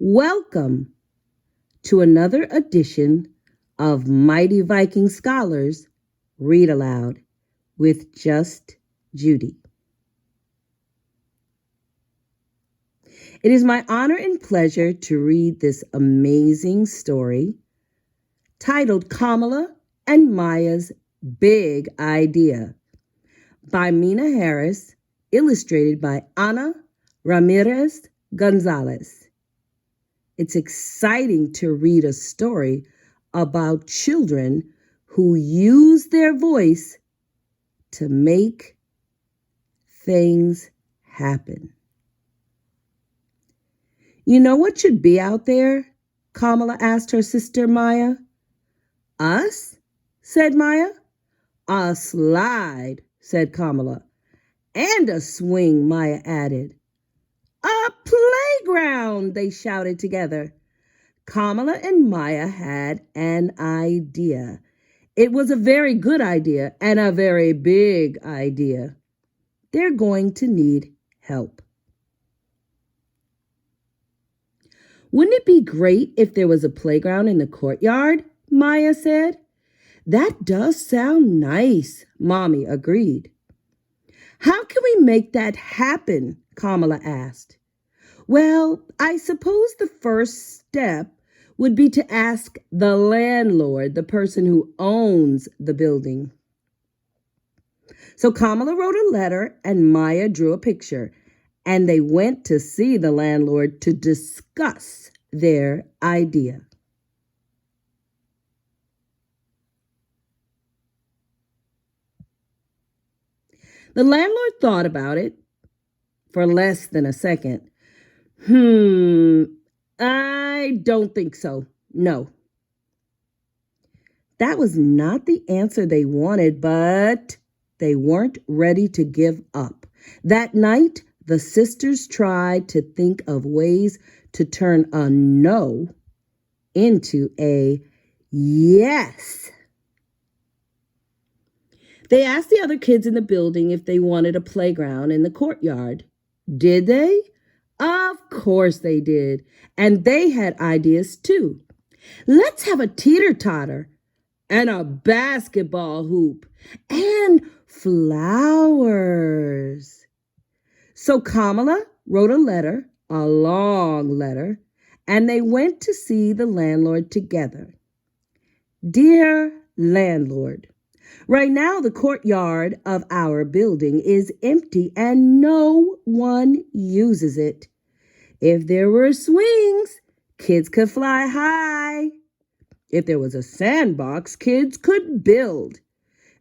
Welcome to another edition of Mighty Viking Scholars Read Aloud with Just Judy. It is my honor and pleasure to read this amazing story titled Kamala and Maya's Big Idea by Meena Harris, illustrated by Ana Ramirez Gonzalez. It's exciting to read a story about children who use their voice to make things happen. You know what should be out there? Kamala asked her sister Maya. Us? Said Maya. A slide, said Kamala. And a swing, Maya added. A playground, they shouted together. Kamala and Maya had an idea. It was a very good idea and a very big idea. They're going to need help. Wouldn't it be great if there was a playground in the courtyard? Maya said. That does sound nice, Mommy agreed. How can we make that happen? Kamala asked. Well, I suppose the first step would be to ask the landlord, the person who owns the building. So Kamala wrote a letter and Maya drew a picture, and they went to see the landlord to discuss their idea. The landlord thought about it for less than a second. I don't think so. No. That was not the answer they wanted, but they weren't ready to give up. That night, the sisters tried to think of ways to turn a no into a yes. They asked the other kids in the building if they wanted a playground in the courtyard. Did they? Of course they did. And they had ideas too. Let's have a teeter-totter and a basketball hoop and flowers. So Kamala wrote a letter, a long letter, and they went to see the landlord together. Dear landlord, right now the courtyard of our building is empty and no one uses it. If there were swings, kids could fly high. If there was a sandbox, kids could build.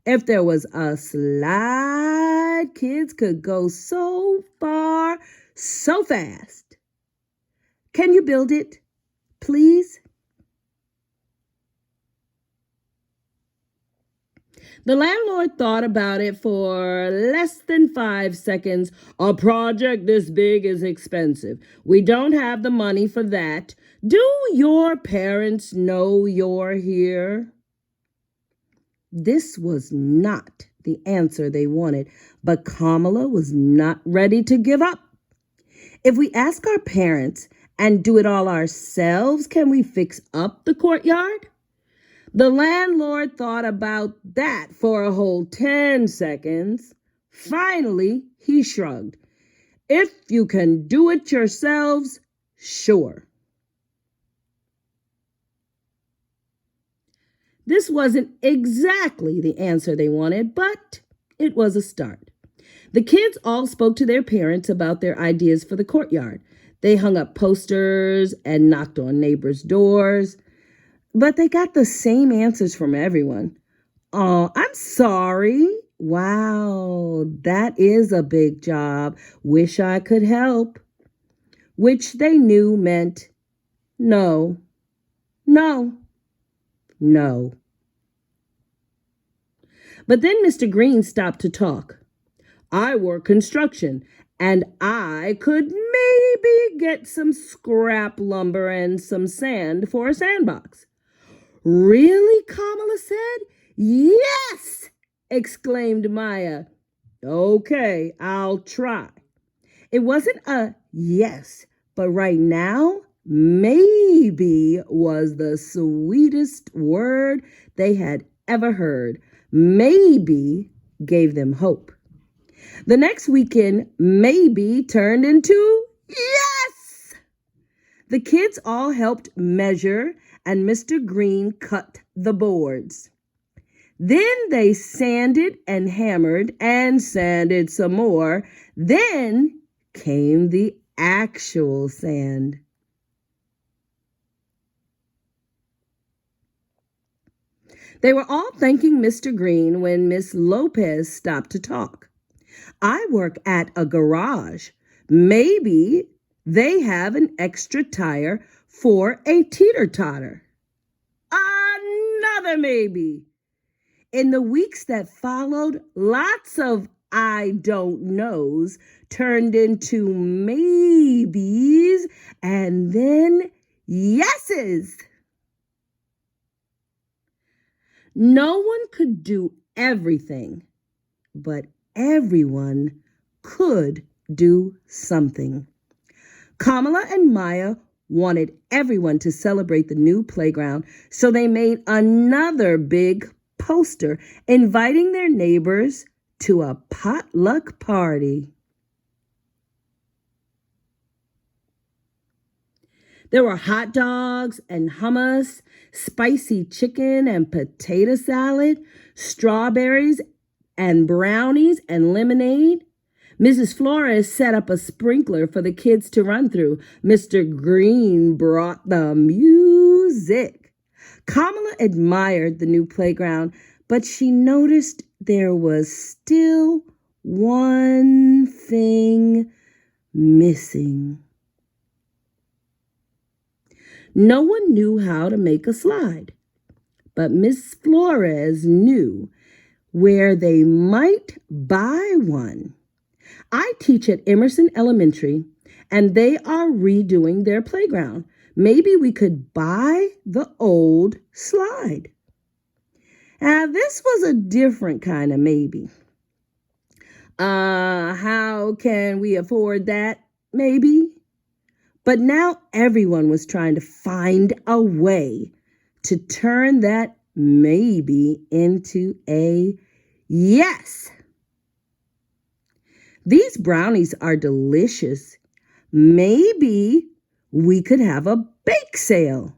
If there was a slide, kids could go so far, so fast. Can you build it, please? The landlord thought about it for less than 5 seconds. A project this big is expensive. We don't have the money for that. Do your parents know you're here? This was not the answer they wanted, but Kamala was not ready to give up. If we ask our parents and do it all ourselves, can we fix up the courtyard? The landlord thought about that for a whole 10 seconds. Finally, he shrugged. If you can do it yourselves, sure. This wasn't exactly the answer they wanted, but it was a start. The kids all spoke to their parents about their ideas for the courtyard. They hung up posters and knocked on neighbors' doors. But they got the same answers from everyone. Oh, I'm sorry. Wow, that is a big job. Wish I could help. Which they knew meant no, no, no. But then Mr. Green stopped to talk. I work construction, and I could maybe get some scrap lumber and some sand for a sandbox. Really? Kamala said. Yes, exclaimed Maya. Okay, I'll try. It wasn't a yes, but right now maybe was the sweetest word they had ever heard. Maybe gave them hope. The next weekend, maybe turned into yes! The kids all helped measure, and Mr. Green cut the boards. Then they sanded and hammered and sanded some more. Then came the actual sand. They were all thanking Mr. Green when Miss Lopez stopped to talk. I work at a garage. Maybe they have an extra tire for a teeter-totter. Another maybe. In the weeks that followed, lots of I don't knows turned into maybes and then yeses. No one could do everything, but everyone could do something. Kamala and Maya wanted everyone to celebrate the new playground, so they made another big poster inviting their neighbors to a potluck party. There were hot dogs and hummus, spicy chicken and potato salad, strawberries and brownies and lemonade. Mrs. Flores set up a sprinkler for the kids to run through. Mr. Green brought the music. Kamala admired the new playground, but she noticed there was still one thing missing. No one knew how to make a slide, but Miss Flores knew where they might buy one. I teach at Emerson Elementary, and they are redoing their playground. Maybe we could buy the old slide. Now, this was a different kind of maybe. How can we afford that? Maybe. But now everyone was trying to find a way to turn that maybe into a yes. These brownies are delicious. Maybe we could have a bake sale.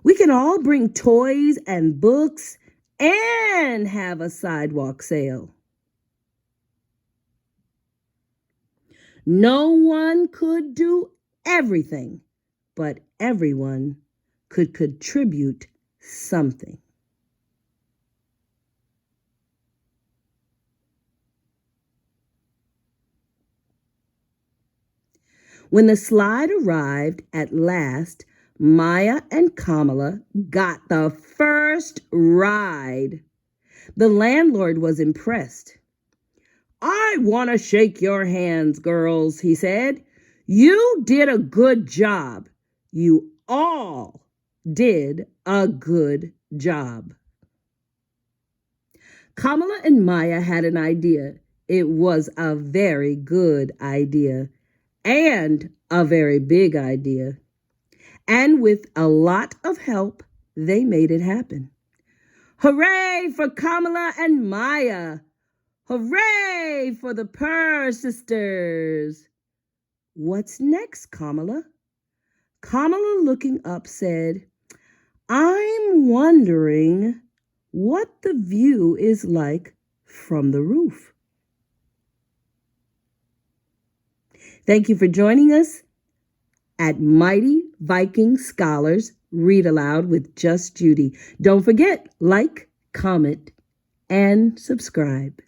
We can all bring toys and books and have a sidewalk sale. No one could do everything, but everyone could contribute something. When the slide arrived at last, Maya and Kamala got the first ride. The landlord was impressed. "I want to shake your hands, girls," he said. "You did a good job. You all did a good job." Kamala and Maya had an idea. It was a very good idea and a very big idea. And with a lot of help, they made it happen. Hooray for Kamala and Maya! Hooray for the Purr sisters! What's next, Kamala? Kamala, looking up, said, "I'm wondering what the view is like from the roof." Thank you for joining us at Mighty Viking Scholars Read Aloud with Just Judy. Don't forget, like, comment, and subscribe.